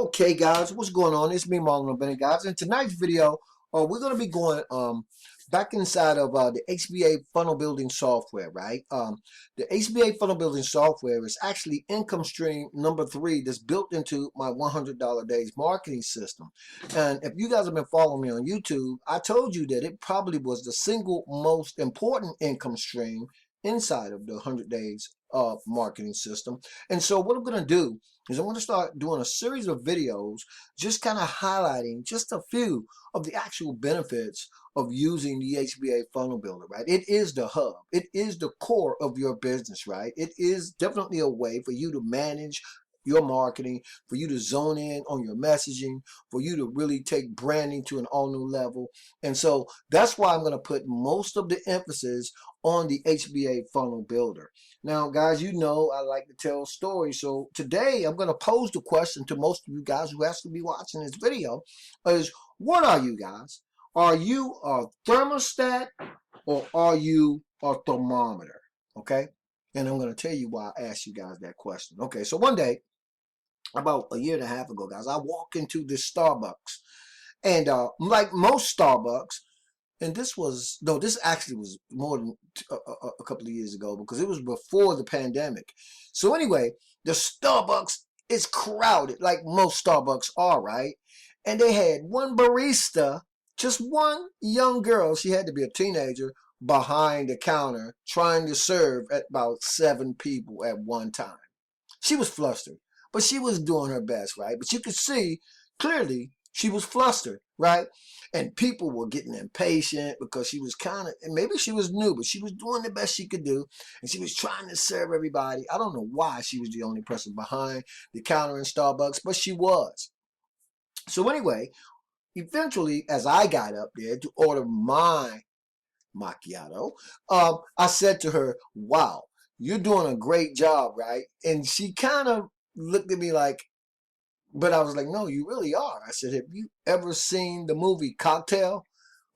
Okay, guys, what's going on? It's me, Marlon O Bennett, guys. In tonight's video, we're going to be going back inside of the HBA funnel building software, right? The HBA funnel building software is actually income stream number 3 that's built into my $100 days marketing system. And if you guys have been following me on YouTube, I told you that it probably was the single most important income stream inside of the 100 days marketing system. And so what I'm going to do is I'm going to start doing a series of videos just kind of highlighting just a few of the actual benefits of using the HBA funnel builder, right? It is the hub. It is the core of your business, right? It is definitely a way for you to manage your marketing, for you to zone in on your messaging, for you to really take branding to an all new level. And so that's why I'm going to put most of the emphasis on the HBA funnel builder. Now, guys, you know I like to tell stories. So today I'm going to pose the question to most of you guys who has to be watching this video is, what are you guys? Are you a thermostat or are you a thermometer? Okay. And I'm going to tell you why I asked you guys that question. Okay. So one day, about a year and a half ago, guys, I walk into this Starbucks, and like most Starbucks, and this actually was more than a couple of years ago because it was before the pandemic. So anyway, the Starbucks is crowded like most Starbucks are, right? And they had one barista, just one young girl, she had to be a teenager, behind the counter trying to serve at about 7 people at one time. She was flustered, but she was doing her best, right? But you could see clearly she was flustered, right? And people were getting impatient because she was and maybe she was new, but she was doing the best she could do. And she was trying to serve everybody. I don't know why she was the only person behind the counter in Starbucks, but she was. So anyway, eventually, as I got up there to order my macchiato, I said to her, wow, you're doing a great job, right? And she kind of looked at me like, but I was like, no, you really are. I said, have you ever seen the movie Cocktail?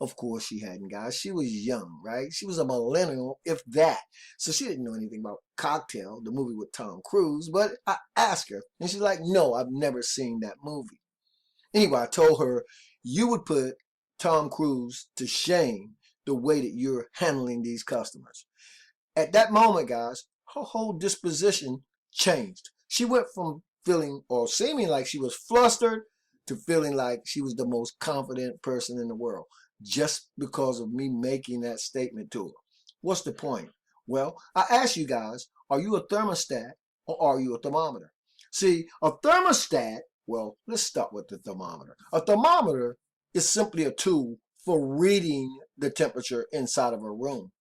Of course she hadn't, guys. She was young, right? She was a millennial, if that. So she didn't know anything about Cocktail, the movie with Tom Cruise. But I asked her, and she's like, no, I've never seen that movie. Anyway, I told her, you would put Tom Cruise to shame the way that you're handling these customers. At that moment, guys, her whole disposition changed. She went from feeling or seeming like she was flustered to feeling like she was the most confident person in the world just because of me making that statement to her. What's the point? Well, I ask you guys, are you a thermostat or are you a thermometer? See, a thermostat, well, let's start with the thermometer. A thermometer is simply a tool for reading the temperature inside of a room.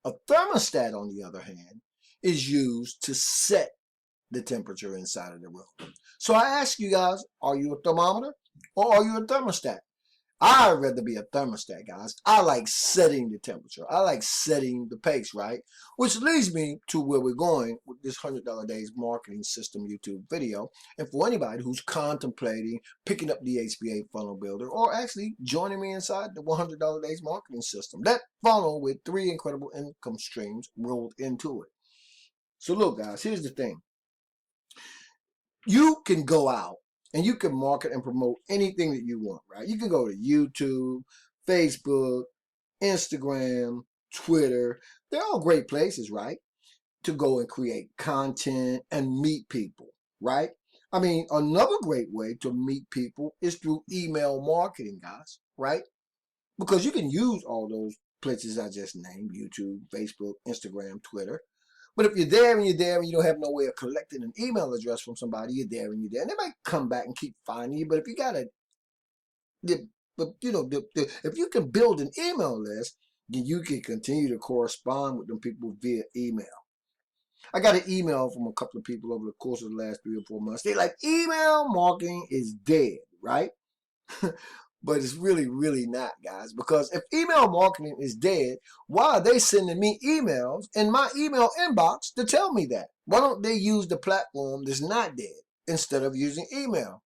A thermostat, on the other hand, is used to set the temperature inside of the room. So I ask you guys, are you a thermometer or are you a thermostat? I'd rather be a thermostat, guys. I like setting the temperature. I like setting the pace, right? Which leads me to where we're going with this $100 days marketing system YouTube video. And for anybody who's contemplating picking up the HBA funnel builder or actually joining me inside the $100 days marketing system, that funnel with 3 incredible income streams rolled into it. So look, guys, here's the thing. You can go out and you can market and promote anything that you want, right? You can go to YouTube, Facebook, Instagram, Twitter. They're all great places, right? To go and create content and meet people, right? I mean, another great way to meet people is through email marketing, guys, right? Because you can use all those places I just named, YouTube, Facebook, Instagram, Twitter. But if you're there and you don't have no way of collecting an email address from somebody, you're there. And they might come back and keep finding you. But if you got if you can build an email list, then you can continue to correspond with them people via email. I got an email from a couple of people over the course of the last 3 or 4 months. They're like, email marketing is dead, right? But it's really, really not, guys. Because if email marketing is dead, why are they sending me emails in my email inbox to tell me that? Why don't they use the platform that's not dead instead of using email?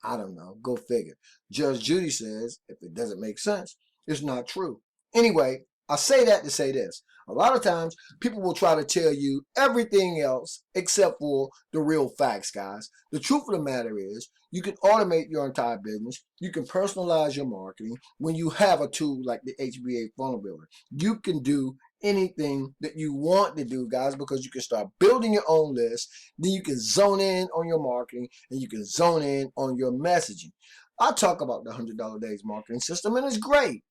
I don't know. Go figure. Judge Judy says, if it doesn't make sense, it's not true. Anyway, I say that to say this. A lot of times, people will try to tell you everything else except for the real facts, guys. The truth of the matter is, you can automate your entire business. You can personalize your marketing when you have a tool like the HBA Funnel Builder. You can do anything that you want to do, guys, because you can start building your own list. Then you can zone in on your marketing and you can zone in on your messaging. I talk about the $100 days marketing system, and it's great.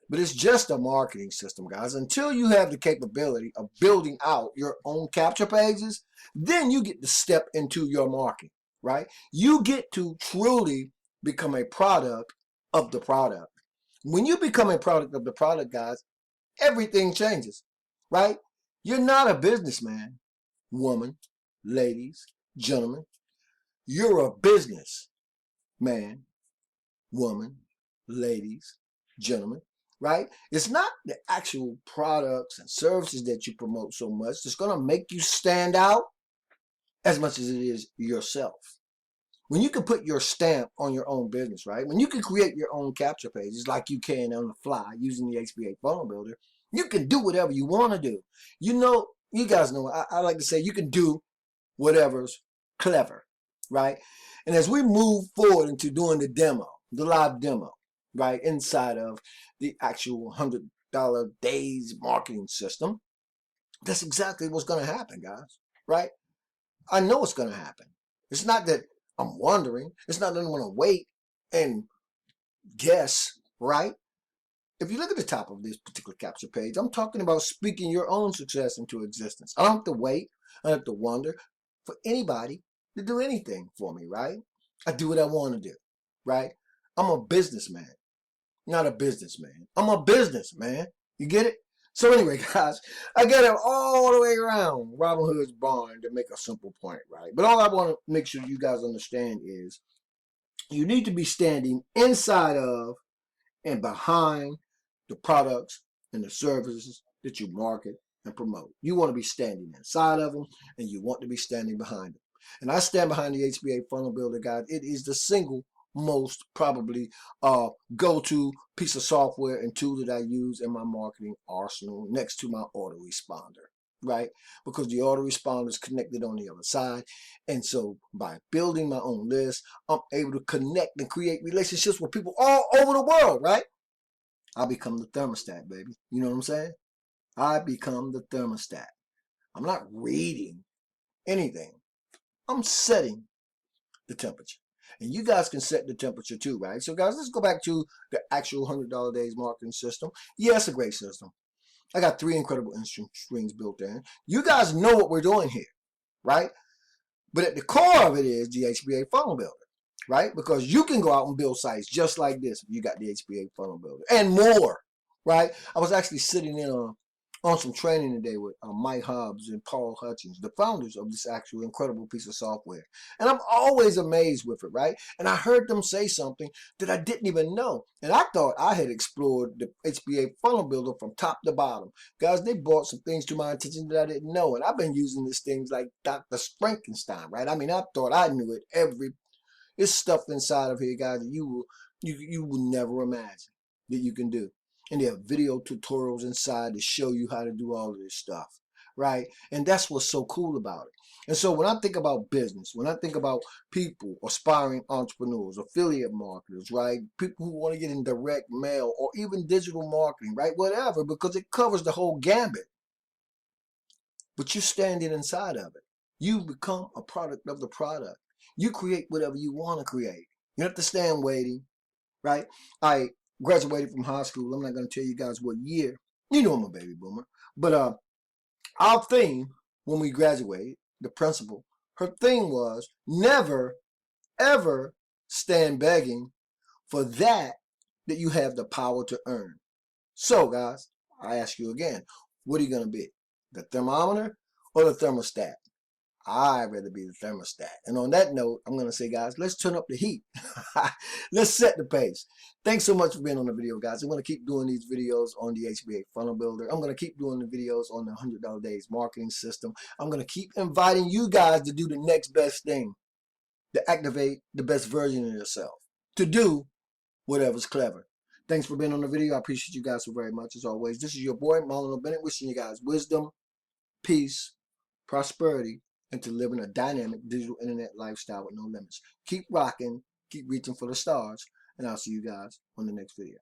But it's just a marketing system, guys. Until you have the capability of building out your own capture pages, then you get to step into your marketing, right? You get to truly become a product of the product. When you become a product of the product, guys, everything changes, right? You're not a businessman, woman, ladies, gentlemen. You're a business man, woman, ladies, gentlemen, right? It's not the actual products and services that you promote so much that's going to make you stand out as much as it is yourself. When you can put your stamp on your own business, right? When you can create your own capture pages like you can on the fly using the HBA Funnel Builder, you can do whatever you want to do. You know, you guys know, I like to say you can do whatever's clever, right? And as we move forward into doing the demo, the live demo, right, inside of the actual $100 days marketing system, that's exactly what's going to happen, guys, right? I know it's going to happen. It's not that I'm wondering. It's not that I want to wait and guess, right? If you look at the top of this particular capture page, I'm talking about speaking your own success into existence. I don't have to wait. I don't have to wonder for anybody to do anything for me, right? I do what I want to do, right? I'm a businessman, not a businessman. I'm a businessman. You get it? So anyway, guys, I get it all the way around Robin Hood's barn to make a simple point, right? But all I want to make sure you guys understand is you need to be standing inside of and behind the products and the services that you market and promote. You want to be standing inside of them, and you want to be standing behind them. And I stand behind the HBA Funnel Builder, guys. It is the single most probably go-to piece of software and tool that I use in my marketing arsenal next to my autoresponder, right? Because the autoresponder is connected on the other side. And so by building my own list, I'm able to connect and create relationships with people all over the world, right? I become the thermostat, baby. You know what I'm saying? I become the thermostat. I'm not reading anything. I'm setting the temperature. And you guys can set the temperature too, right? So guys, let's go back to the actual $100 days marketing system. Yeah, it's a great system. I got 3 incredible instrument strings built in. You guys know what we're doing here, right? But at the core of it is the HBA Funnel Builder, right? Because you can go out and build sites just like this if you got the HBA Funnel Builder and more, right? I was actually sitting in on some training today with Mike Hobbs and Paul Hutchins, the founders of this actual incredible piece of software. And I'm always amazed with it, right? And I heard them say something that I didn't even know. And I thought I had explored the HBA Funnel Builder from top to bottom. Guys, they brought some things to my attention that I didn't know. And I've been using these things like Dr. Frankenstein, right? I mean, I thought I knew it. It's stuff inside of here, guys, that you will never imagine that you can do. And there are video tutorials inside to show you how to do all of this stuff, right? And that's what's so cool about it. And so when I think about business, when I think about people, aspiring entrepreneurs, affiliate marketers, right? People who want to get in direct mail or even digital marketing, right? Whatever, because it covers the whole gambit. But you're standing inside of it. You become a product of the product. You create whatever you want to create. You don't have to stand waiting, right? I graduated from high school. I'm not going to tell you guys what year. You know I'm a baby boomer. But our theme when we graduated, the principal, her thing was never, ever stand begging for that you have the power to earn. So, guys, I ask you again, what are you going to be? The thermometer or the thermostat? I'd rather be the thermostat. And on that note, I'm going to say, guys, let's turn up the heat. Let's set the pace. Thanks so much for being on the video, guys. I'm going to keep doing these videos on the HBA Funnel Builder. I'm going to keep doing the videos on the $100 days marketing system. I'm going to keep inviting you guys to do the next best thing, to activate the best version of yourself, to do whatever's clever. Thanks for being on the video. I appreciate you guys so very much as always. This is your boy, Marlon O Bennett, wishing you guys wisdom, peace, prosperity, and to live in a dynamic digital internet lifestyle with no limits. Keep rocking, keep reaching for the stars, and I'll see you guys on the next video.